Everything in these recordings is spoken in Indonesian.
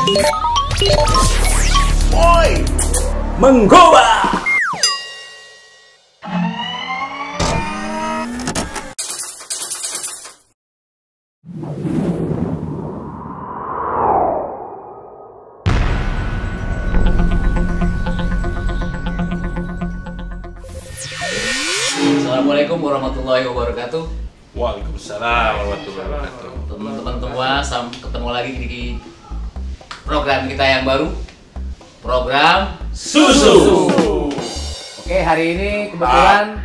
Woi, menggoba. Assalamualaikum warahmatullahi wabarakatuh. Waalaikumsalam warahmatullahi wabarakatuh. Teman-teman semua, ketemu lagi di program kita yang baru, program Susu. Oke, hari ini kebetulan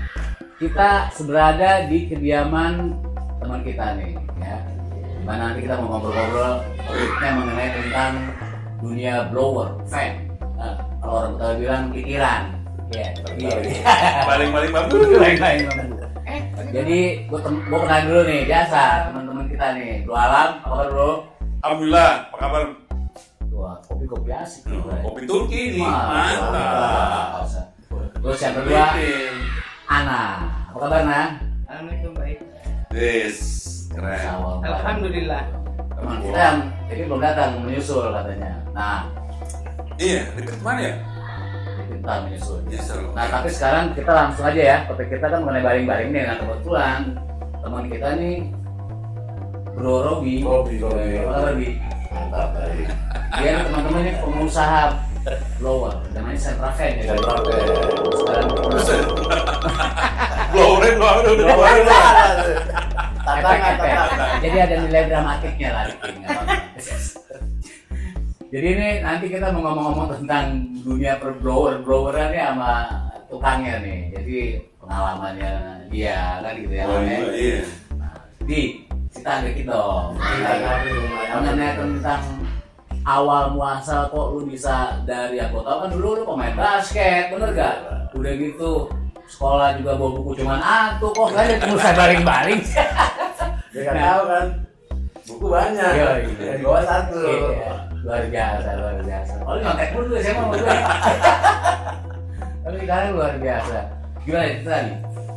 kita berada di kediaman teman kita nih, ya. Dimana nanti kita mau ngobrol-ngobrol topiknya mengenai tentang dunia blower, fan. Nah, kalau orang Betawi bilang pikiran. Ya, Paling-paling bambu. Jadi gua kenal dulu nih, biasa teman-teman kita nih. Bro Alam, apa kabar bro? Alhamdulillah, apa kabar? Wah, kopi asik nih, bro. Kopi Turki nih, Mantap. mantap. Terus yang kedua, Ana. Apa kabar, Ana? Assalamualaikum, baik. Yes, keren. Alhamdulillah. Teman kita yang ini belum datang, menyusul katanya. Nah, Iya, dekat mana ya? kita menyusul. Nyesel. Nah, tapi sekarang kita langsung aja ya. Topik kita kan mengenai baring-baring nih. Nah, kebetulan teman kita nih Bro Robi. Robi. Apa kabar, Bi? Mantap, baik. Dia nih teman-teman ini pengusaha blower, namanya Sentra Fan ya. Sentra Fan. Sekarang Blower udah. efek. Jadi ada nilai dramatiknya lah. Jadi ini nanti kita mau ngomong-ngomong tentang dunia bloweran nih sama tukangnya nih. Jadi pengalamannya dia kan gitu ya. Oh iya. Nah, Di, kita dikit dong. Mengenai tentang awal muasal kok lu bisa dari aku tahu kan dulu lu pemain basket, bener gak? Udah gitu sekolah juga bawa buku cuman kok gak ada tulisan baring-baring. Dia kan tahu kan, buku banyak. Iya. Yang bawa satu. Iya. Luar biasa. Oh, lu nyontek dulu saya mau gue. Tapi sekarang luar biasa. Gimana itu tadi?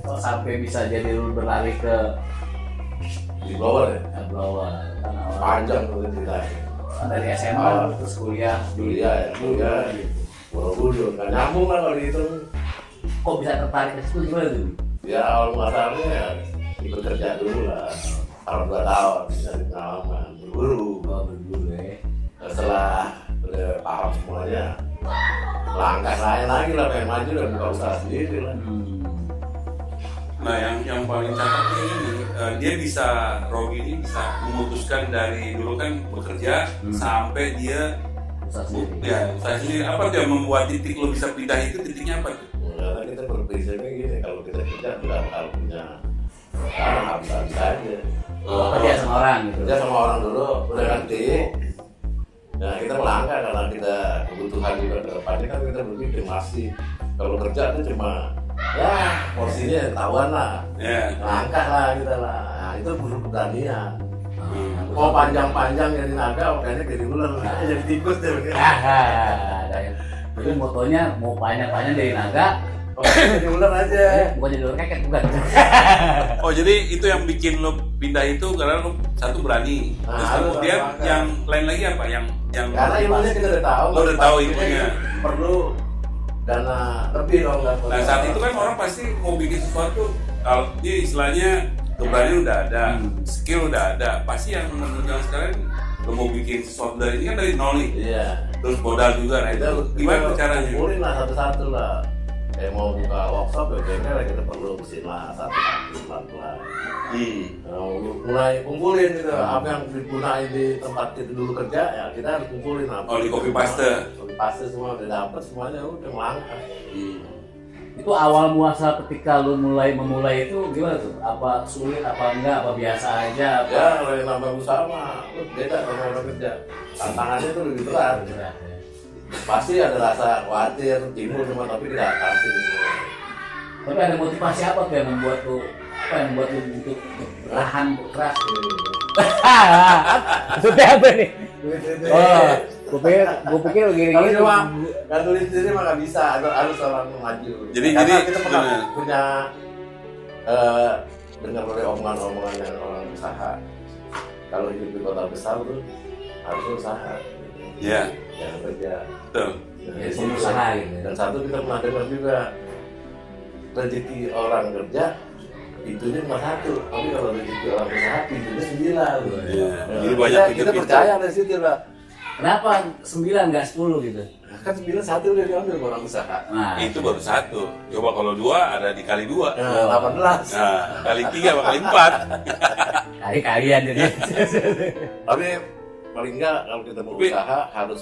Kok sampai bisa jadi lu berlari ke Di blower ya? blower? Kan awal Panjang tuh ceritanya. dari SMA terus kuliah Kuliah. Buru-buru, nggak nyambung lah kalau gitu. kok bisa tertarik ke situ gimana tuh? Ya awal masalahnya ya ikut kerja dulu lah. Kalau 2 tahun bisa pengalaman berburu. Oh, berburu ya. Setelah udah paham semuanya, langkah lain lagi lah, pengen maju dan buka usaha sendiri lah. Nah, yang paling cakepnya ini, dia bisa, Rogi ini bisa memutuskan dari dulu kan bekerja sampai dia Usaha sendiri. ya usaha sendiri. Apa tuh yang membuat titik lo bisa pindah itu, titiknya apa tuh? Karena kita berprinsipnya gini, kalau kita kerja tidak bakal punya sekarang habis aja. Kerja sama orang gitu. Kerja sama orang dulu, udah ngerti. Nah kita melangkah karena kita kebutuhan juga ke depannya kan kita berpikir masih kalau kerja itu cuma ya porsinya ketahuan lah. Ya. Langkah lah kita lah. Nah itu butuh keberanian. Mau panjang-panjang jadi naga, makanya jadi ular, jadi tikus deh. Jadi motonya mau panjang-panjang dari naga, Jadi ular aja. bukan jadi ular keket, bukan. Oh, jadi itu yang bikin lo pindah itu karena lo satu berani. Terus kemudian langkah. yang lain lagi apa? Yang Karena ilmunya kita udah tahu. Lo udah tahu ilmunya. Perlu dana lebih dong nggak? Nah, saat itu kan orang pasti mau bikin sesuatu, kalau dia istilahnya keberanian udah ada, skill udah ada, pasti yang menurut sekarang lo mau bikin sesuatu dari ini kan dari nol nih. Iya. Terus modal juga, nah itu gimana caranya? Kumpulin lah satu-satu lah. Kayak mau buka workshop ya kayaknya lah kita perlu mesin lah satu-satu pelan-pelan. Nah, mulai kumpulin gitu apa yang digunain di tempat kita dulu kerja ya kita harus kumpulin apa. Oh, di copy paste. Copy paste semua udah dapet semuanya udah melangkah. Itu awal muasal ketika lu memulai itu gimana tuh? Apa sulit, apa enggak, apa biasa aja? Apa? Ya kalau yang nambah usaha mah beda sama orang kerja. Tantangannya itu lebih berat. Pasti ada rasa khawatir, timbul cuma tapi tidak pasti. Tapi ada motivasi apa tuh yang membuat lu untuk bertahan keras? Maksudnya apa nih? Oh, gue pikir gini-gini. Kalau cuma nggak tulis sendiri mah nggak bisa, harus orang maju. Jadi kita pernah punya dengar dari omongan-omongan yang orang usaha. Kalau hidup di kota besar tuh harus usaha. Iya. Jangan kerja. Betul. Ya, pengusaha gitu. Dan satu kita pernah dengar juga, rezeki orang kerja pintunya cuma satu, tapi kalau rezeki orang usaha pintunya 9. Iya. Nah, Jadi banyak kita pintu-pintu. percaya dari situ lah. Kenapa 9 nggak 10 gitu? Kan 9 satu udah diambil sama orang usaha. Nah, Itu baru 1. Coba kalau 2 ada dikali 2. Nah, 18. Nah, kali 3 sama kali 4. kalian jadi. Tapi paling enggak kalau kita mau usaha harus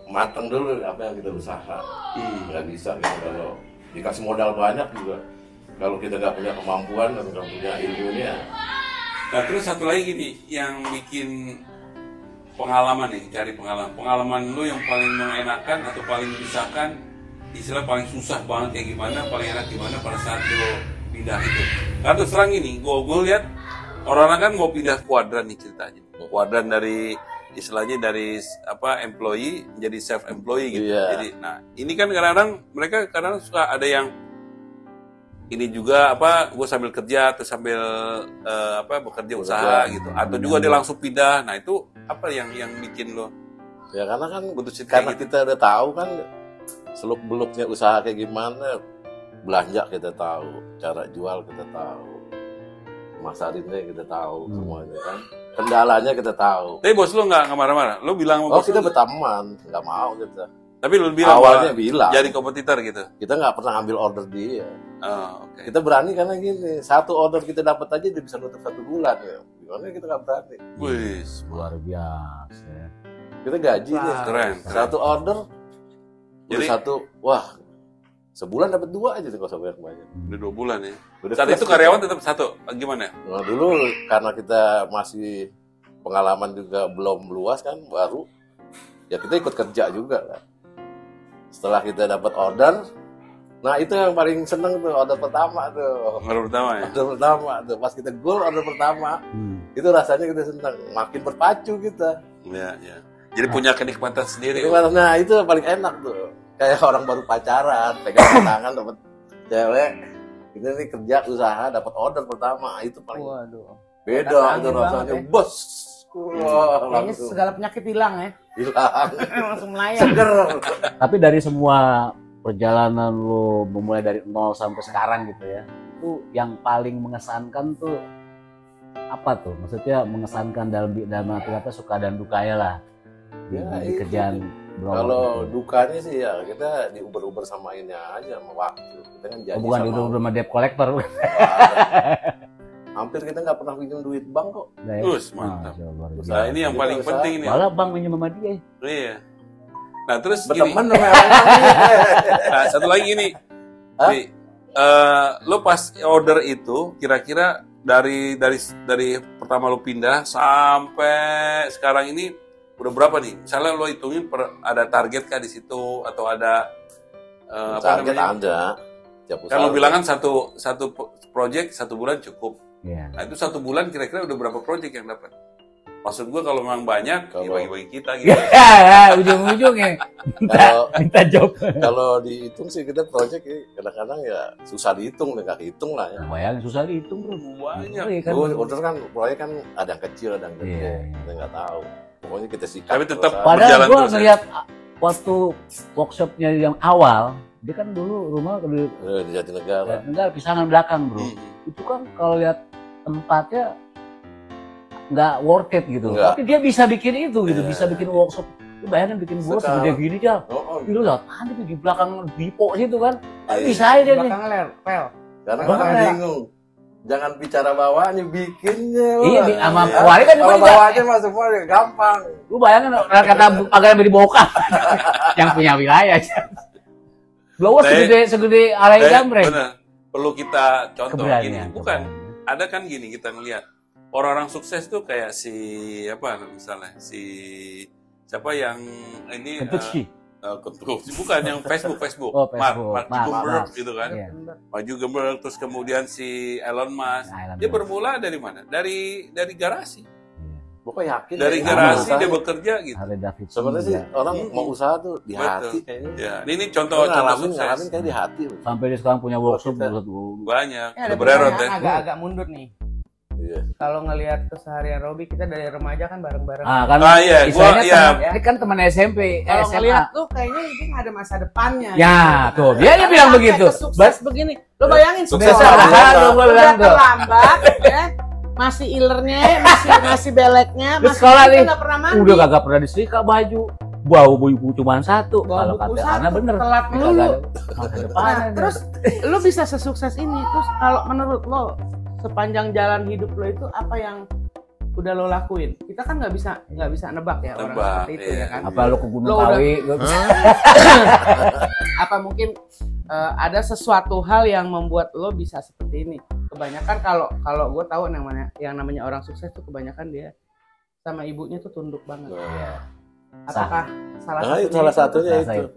matang dulu apa yang kita usaha. Nggak bisa gitu kalau dikasih modal banyak juga. Kalau kita nggak punya kemampuan atau nggak punya ilmunya. Nah, terus satu lagi gini, yang bikin pengalaman nih, cari pengalaman. Pengalaman lu yang paling mengenakan atau paling menyusahkan, istilah paling susah banget kayak gimana, paling enak gimana pada saat lu pindah itu. Karena terus terang ini, gue lihat orang-orang kan mau pindah kuadran nih ceritanya. Kuadran dari istilahnya dari apa employee menjadi self employee gitu. Iya. Jadi, nah ini kan kadang-kadang mereka kadang suka ada yang ini juga apa, gue sambil kerja atau sambil bekerja usaha gitu, atau juga dia langsung pindah. Nah itu apa yang bikin lo? Ya karena kan Putusin karena kayak gitu. kita udah tahu kan seluk beluknya usaha kayak gimana, belanja kita tahu, cara jual kita tahu, masarinnya kita tahu semuanya kan, kendalanya kita tahu. Tapi bos lo nggak marah-marah? Lo bilang sama Oh bos kita lo, berteman, nggak mau kita. tapi lo bilang Awalnya bahwa bilang. jadi kompetitor gitu. Kita nggak pernah ambil order dia. Oh, oke. Kita berani karena gini, satu order kita dapat aja dia bisa nutup 1 bulan ya. Gimana kita nggak berani? Wih, Luar biasa. Kita gaji nih, keren. satu order, Jadi- jadi satu, wah sebulan dapat 2 aja tuh kalau sampai banyak. Udah 2 bulan ya. Udah Saat plus itu kita. karyawan tetap 1. Gimana? Nah, dulu karena kita masih pengalaman juga belum luas kan, baru ya kita ikut kerja juga kan. Setelah kita dapat order, nah itu yang paling seneng tuh order pertama tuh. Order pertama ya. Order pertama tuh pas kita goal order pertama, itu rasanya kita senang, makin berpacu kita. Iya, iya. Jadi punya kenikmatan sendiri. Nah itu paling enak tuh, kayak orang baru pacaran, pegang tangan dapat cewek, ini nih kerja usaha dapat order pertama, itu paling Waduh. beda itu Angin rasanya, banget ya. bos. Wah, Kayaknya langsung segala penyakit hilang ya. hilang, Langsung melayang. seger. Tapi dari semua perjalanan lo memulai dari 0 sampai sekarang gitu ya, itu yang paling mengesankan tuh apa tuh? Maksudnya mengesankan dalam arti kata suka dan dukanya lah di, Ya, di itu. kerjaan berobat Kalau itu. dukanya sih ya kita diuber-uber sama ini aja sama waktu. Kita kan jadi Oh, bukan sama udah sama debt collector. hampir kita nggak pernah pinjam duit bank kok. Nah, ya. Terus mantap. Masya Allah, luar Nah, biasa. ini yang Kita paling usaha. penting nih. Malah bang minjem sama dia. Iya. Nah, terus gini. Berteman sama orang lain. Nah, satu lagi gini. Hah? Nih, lo pas order itu kira-kira dari pertama lo pindah sampai sekarang ini udah berapa nih? Misalnya lo hitungin ada target kah di situ atau ada Target ada. Tiap Kan lo usaha. bilang kan satu project 1 bulan cukup. Iya. Nah itu 1 bulan kira-kira udah berapa project yang dapat? Maksud gua kalau memang banyak, ya Kalau- bagi-bagi kita gitu. Ya, ujung-ujungnya Kalau minta job. kalau dihitung sih kita project kadang-kadang ya susah dihitung, nggak dihitung lah ya. Bayangin susah dihitung bro. Banyak. Iya kan? Order kan proyek kan ada yang kecil, ada yang gede, Iya. kita nggak tahu. Pokoknya kita sikat. Tapi tetap terus. Padahal berjalan gue terus ya? ngeliat waktu workshopnya yang awal, dia kan dulu rumah di Di Jatinegara. enggak pisangan belakang bro. Hmm. Itu kan kalau lihat tempatnya nggak worth it gitu. Nggak. Tapi dia bisa bikin itu gitu, Iya. bisa bikin workshop. Lu bayangin bikin gua Sekarang- segede gini aja. Oh, Lu lihat ada tuh di belakang Dipo situ kan. Iya. Bisa aja nih. Belakangnya pel. karena Bahkan orang ya. bingung. Jangan bicara bawahnya, bikinnya. Iya, Wah. sama Ya, kuali kan kalau juga. bawahnya mah semua gampang. Lu bayangin kata pagar yang dibokap yang punya wilayah. Blower Tapi- segede area jamreng. Bener. Perlu kita contoh Keberanian, gini. Bukan. keberanian. Ada kan gini kita ngelihat orang-orang sukses tuh kayak si apa misalnya si siapa yang ini Kentucky. Kentucky bukan yang Facebook Oh, Facebook. Mark Mark, Zuckerberg Mark. gitu kan. Iya. Mark Zuckerberg terus kemudian si Elon Musk. Nah, Elon Dia Musk. bermula dari mana? Dari garasi. Pokoknya yakin. Dari ya, garasi usaha. dia bekerja gitu. Harley Davidson. Sebenarnya sih juga. orang mau usaha tuh di Betul. hati kayaknya. Ya, ini contoh Ngalamin sukses. kayak di hati. Sampai dia sekarang punya workshop Kita- buat Banyak. Ini ada Bererot ya. pertanyaan agak-agak mundur nih. Iya. Kalau ngelihat keseharian Robi, kita dari remaja kan bareng-bareng. Kan iya, istilahnya gua- iya. ini kan teman SMP, Kalau SMA. ngelihat tuh kayaknya ini nggak ada masa depannya. Ya, tuh dia bilang Sampai begitu. ke sukses begini. Lo bayangin Sukses Besok sama ada dia. satu gua udah bilang tuh. terlambat, ya. Masih ilernya, masih beleknya, Terus masih sekolah nih, nggak pernah mandi. udah kagak pernah disetrika baju. Bau buku cuma satu. Bawa Kalau buku kata satu, Ana bener. telat Kagak melulu. ada masa depan. Nah, terus lu bisa sesukses ini. Terus kalau menurut lo sepanjang jalan hidup lo itu apa yang udah lo lakuin? Kita kan nggak bisa nebak ya orang Nebak, seperti itu iya. ya kan. apa lu ke Gunung Lo udah- Kawi? Apa mungkin ada sesuatu hal yang membuat lo bisa seperti ini? Kebanyakan kalau gue tahu yang namanya orang sukses tuh kebanyakan dia sama ibunya tuh tunduk banget. Iya. Apakah salah Nah, satunya salah itu? satunya Rasa itu.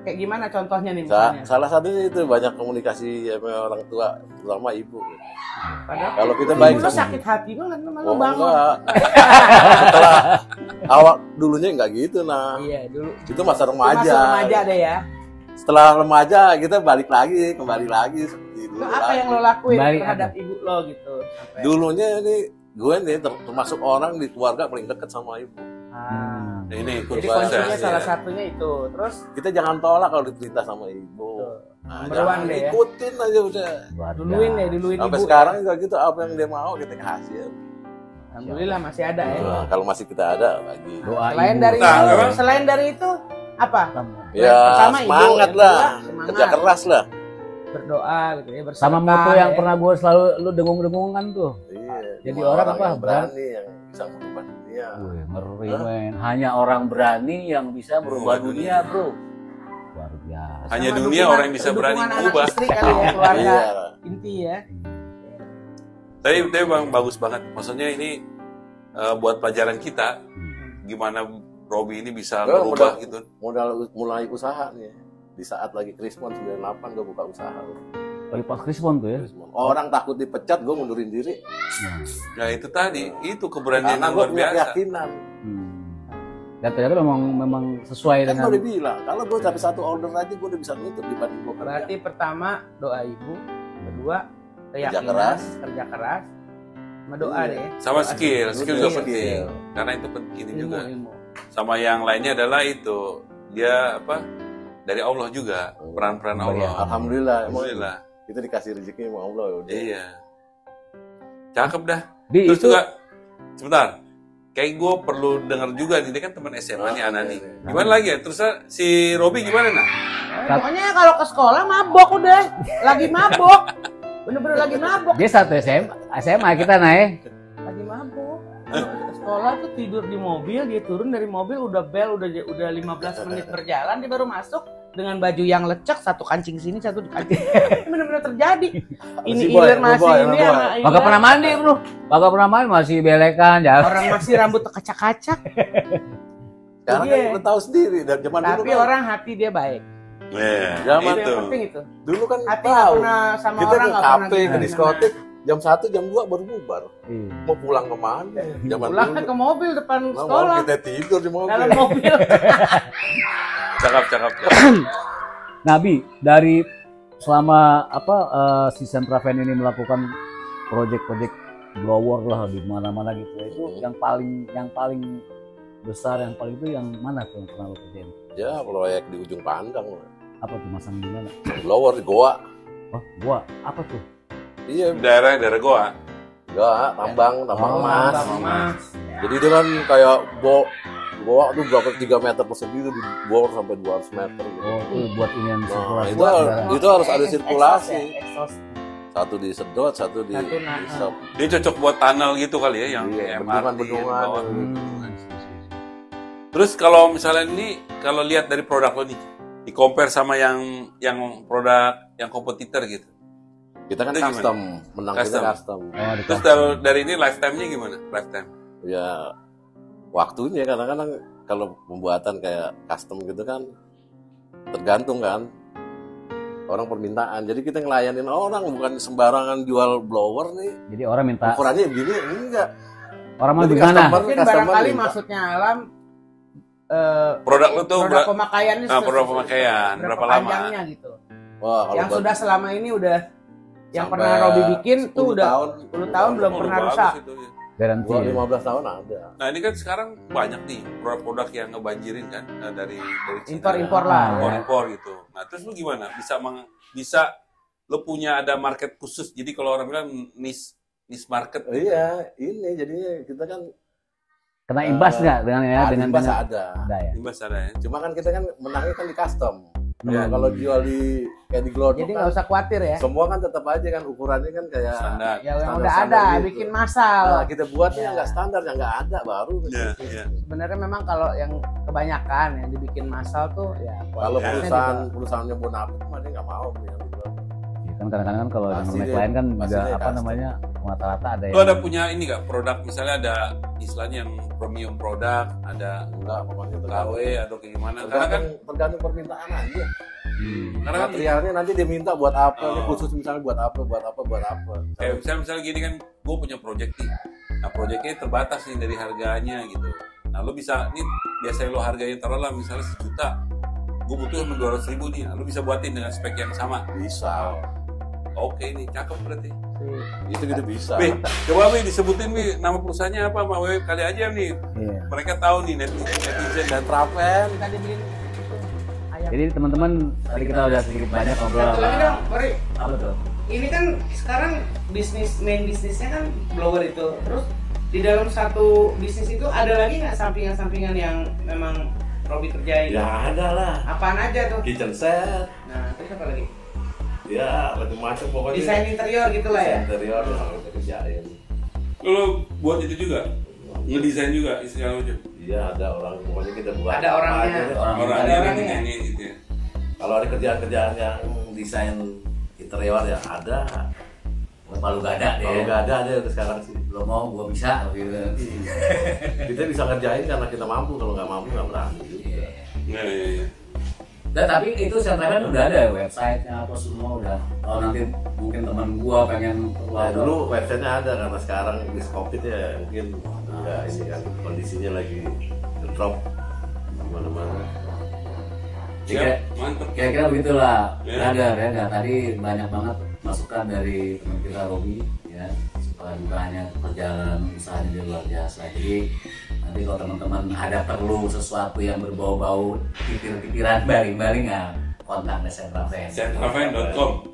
Kayak gimana contohnya nih misalnya? Salah satunya itu banyak komunikasi sama orang tua, terutama ibu. Padahal Kalau kita ibu baik lo sama- sakit hati banget sama lo Oh, bangun. enggak. Setelah awal dulunya enggak gitu, nah. Iya dulu. Itu masa Itu remaja. masuk remaja deh ya. Setelah remaja kita kembali lagi seperti dulu. Itu apa yang lo lakuin Baik, terhadap ibu lo gitu? Sampai- Dulunya ini gue nih termasuk orang di keluarga paling dekat sama ibu. Ah. Ini ikut Jadi bahasa, kuncinya ya. salah satunya itu. Terus Kita jangan tolak kalau diperintah sama ibu. Nah, Number one jangan deh ya. ikutin aja udah. duluin Sampai ibu. sekarang juga gitu, apa yang dia mau kita kasih ya. Alhamdulillah masih ada ya. Nah, kalau masih kita ada lagi. Doa Selain ibu. dari Nah, itu, memang- selain dari itu apa? Ya Pertama ibu, semangat yang lah, kedua semangat. kerja keras lah. Berdoa gitu ya, bersedekah. Sama moto yang ya. pernah gue selalu lu dengung-dengungan tuh. Iya. Jadi cuma orang apa? yang berani yang bisa merubah dunia. Wih, ngeri men. Hanya orang berani yang bisa merubah dunia, bro. Luar biasa. Hanya Sama dunia orang yang bisa berani dukungan anak mengubah. istri kali ya, keluarga Iya. inti ya. Tapi bang bagus banget. Maksudnya ini buat pelajaran kita gimana Robi ini bisa Oh, merubah udah. gitu. Mulai usaha nih. Di saat lagi Krismon 98 gue buka usaha. Lagi pas Krismon tuh ya. Krismon. Orang takut dipecat, gue mundurin diri. Nah itu tadi, itu keberanian Karena yang gue luar punya biasa. keyakinan. Dan ternyata memang sesuai Kan dengan gue udah bilang, kalau gue dapat satu order aja gue udah bisa nutup dibanding gue kerja. Berarti pertama doa ibu, kedua Kerja keyakinan, keras. kerja keras, sama doa Iya. deh. Sama Doa skill sih. juga Skill. penting. Karena itu penting Ilmu, juga. ilmu. Sama yang lainnya adalah itu dia apa? Dari Allah juga, peran-peran Allah. Alhamdulillah, emang Alhamdulillah. kita dikasih rezeki sama Allah. Udah. Iya. Cakep dah. di Terus itu juga sebentar. Kayak gue perlu denger juga nih, dia kan teman SMA nih Ana nih. Gimana lagi ya? Terus si Robi gimana nah? Pokoknya kalau ke sekolah mabok udah, lagi mabok, bener-bener lagi mabok, dia satu SMA kita naik. lagi mabok. Ke sekolah tuh tidur di mobil, dia turun dari mobil udah bel, udah 15 menit berjalan, dia baru masuk dengan baju yang lecek, satu kancing sini, satu di kancing. Bener-bener terjadi. Ini Si boy, iler masih boy, ini boy. sama iler. Kagak pernah mandi bro. Kagak pernah mandi masih belekan jalan. Orang masih rambut kacak-kacak, Sekarang Iya. kan kita tahu sendiri dan zaman dulu tapi kan. orang hati dia baik. Iya, Zaman Itu itu. yang penting itu. Dulu kan Hati nggak tahu. pernah sama Kita orang, ke nggak pernah kafe, ke gimana. diskotik, jam 1, jam 2 baru bubar. Iya. Mau pulang kemana? Zaman Pulang dulu. ke mobil depan Nah, sekolah, malam kita tidur di mobil. dalam mobil. Cakep. Nabi dari selama si Centravan ini melakukan proyek-proyek blower lah di mana-mana gitu ya, itu yang paling besar yang paling itu yang mana tuh yang pernah lo kerjain? Ya, proyek di ujung pandang. Apa tuh masang di mana? Blower di Goa. Oh gua apa tuh? Iya, Daerah Goa. enggak, tambang Oh, emas. Tambang emas. Jadi dia kan kayak Goa tuh berapa 3 meter persegi itu dibor sampai 200 meter gitu. Oh itu buat ini yang Nah, sirkulasi itu udara. itu harus ada sirkulasi. Exhaust. Satu disedot, satu di Satu nah. stop. Dia cocok buat tunnel gitu kali ya, yang Iya, kayak bendungan-bendungan. MRT, bawah. Hmm. Terus kalau misalnya ini, kalau lihat dari produk lo nih, di compare sama yang produk yang kompetitor gitu. Kita kan Itu gimana? custom, menang kita Custom. custom. Oh, di Terus dari ini lifetime-nya gimana? Lifetime. Ya waktunya kadang-kadang kalau pembuatan kayak custom gitu kan tergantung kan orang permintaan. Jadi kita ngelayanin orang, bukan sembarangan jual blower nih. Jadi orang minta Ukurannya begini enggak. orang mau Jadi gimana? customer- Mungkin customer barangkali minta. maksudnya Alam Produk lo tuh produk pemakaiannya produk pemakaian, berapa lama? panjangnya gitu. Wah, kalau Yang sudah selama ini udah yang Sampai pernah Robi bikin 10 tuh udah tahun. 10 tahun belum Oh, pernah bagus rusak. itu, ya. Garansi. Gua Ya? 15 tahun ada. Nah ini kan sekarang banyak nih produk-produk yang ngebanjirin kan dari Cina. Impor-impor lah. Impor gitu. Nah terus lu gimana? Bisa lu punya ada market khusus. Jadi kalau orang bilang niche market. Iya, ini jadinya kita kan Kena imbas nggak dengan ya dengan imbas dengan- ada. ada ya. Imbas ada ya. Cuma kan kita kan menangnya kan di custom. Iya. Kalau jual di kayak di Glodok Jadi kan, nggak usah khawatir ya. semua kan tetap aja kan ukurannya kan kayak Standar. Ya yang standar- udah standar ada, gitu. bikin massal. Nah, kita buat Ya. yang nggak standar, yang nggak ada baru. Iya, iya. Sebenarnya memang kalau yang kebanyakan yang dibikin massal tuh ya Kalau kualitasnya perusahaannya Bonapit mah dia nggak mau punya di Glodok. Ya, kan kadang-kadang kan kalau yang Pasti merek dia- lain kan pasti juga dia apa custom. namanya rata-rata ada Lu ada punya ini nggak produk misalnya ada istilahnya yang premium produk, ada Enggak, pokoknya KW atau kayak gimana? Karena kan tergantung permintaan aja. karena kan Materialnya nanti dia minta buat apa, Oh. ini khusus misalnya buat apa. kayak misalnya gini kan, gue punya project nih. Nah projectnya terbatas nih dari harganya gitu. Nah lo bisa, ini biasanya lo harganya taruhlah misalnya 1 juta. Gue butuh yang 200.000 nih. Nah, lo bisa buatin dengan spek yang sama. Bisa. Oke nih, cakep berarti. Itu gitu bisa. Bi, coba Bi disebutin Bi nama perusahaannya apa, Mbak Wewe kali aja nih. Iya. Mereka tahu nih netizen Dan Traven. kita dibeliin itu ayam. Jadi teman-teman tadi kita udah sedikit banyak ngobrol. Satu lagi dong, Bari. Apa tuh? Ini kan sekarang main bisnisnya kan blower itu. Terus di dalam satu bisnis itu ada lagi nggak sampingan-sampingan yang memang Robi kerjain? Ya ada lah. Apaan aja tuh? Kitchen set. Nah, terus apa lagi? Ya macam-macam pokoknya. Desain interior gitu lah ya? Interior yang kita kerjain. lo buat itu juga, ngedesain juga segala macam. Iya ada orang, pokoknya kita buat. Ada orangnya. apa aja deh. Orang Ada orangnya. ini gitu ya. Kalau ada kerjaan-kerjaan yang desain interior ya ada. Palu gada deh. Kalau nggak ada sekarang sih. Lo mau gua bisa gitu. Kita bisa ngerjain karena kita mampu, kalau nggak mampu nggak berani juga. Iya. Nah, tapi itu Sentraven udah ada websitenya apa semua udah. Kalau nanti mungkin teman gua pengen Nah, dulu websitenya ada karena sekarang di COVID ya mungkin nggak ini kan kondisinya lagi drop mana-mana. Siap, mantep. Kira-kira begitulah, Ya. brother ya. Nah, tadi banyak banget masukan dari teman kita Robi ya, supaya bukannya perjalanan usahanya dia luar biasa. Jadi nanti kalau teman-teman ada perlu sesuatu yang berbau-bau pikir-pikiran baling-baling ya, kontak Sentraven. Sentraven.com.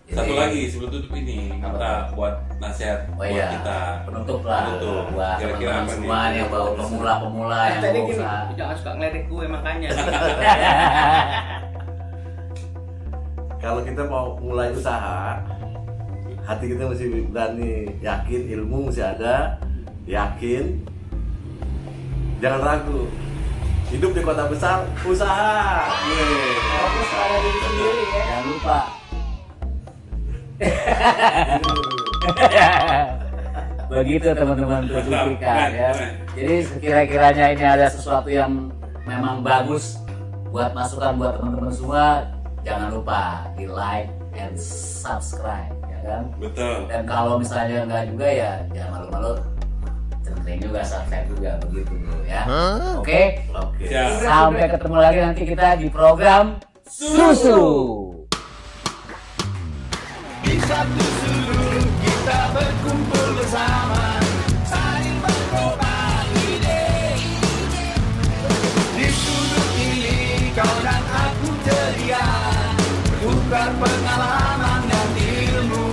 Satu Jadi, lagi sebelum tutup ini kita buat nasihat Oh buat iya, kita. penutup lah Penutup. buat Kira-kira teman-teman apa semua nih? yang baru pemula-pemula yang Tadi mau gini, usaha. jangan suka ngeledek gue makanya. Kalau kita mau mulai usaha, hati kita mesti berani, yakin, ilmu mesti ada, yakin, jangan ragu. Hidup di kota besar, usaha. Fokus pada diri sendiri ya. Jangan lupa. Begitu teman-teman Tujukikan ya. Jadi sekira-kiranya ini ada sesuatu yang memang bagus buat masukan buat teman-teman semua, jangan lupa di like and subscribe ya kan. Betul. Dan kalau misalnya enggak juga ya jangan malu-malu, centering juga, subscribe juga begitu bro ya. Oke. Oke. Siap. Sampai ketemu lagi nanti kita di program Susu. Di satu sudut kita berkumpul bersama, saling berubah ide. Di sudut ini kau dan aku ceria, tukar pengalaman dan ilmu.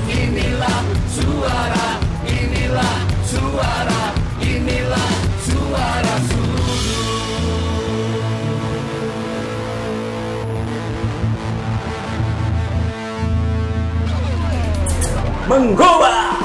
Inilah suara, inilah suara, inilah suara Sudu. Menggoba.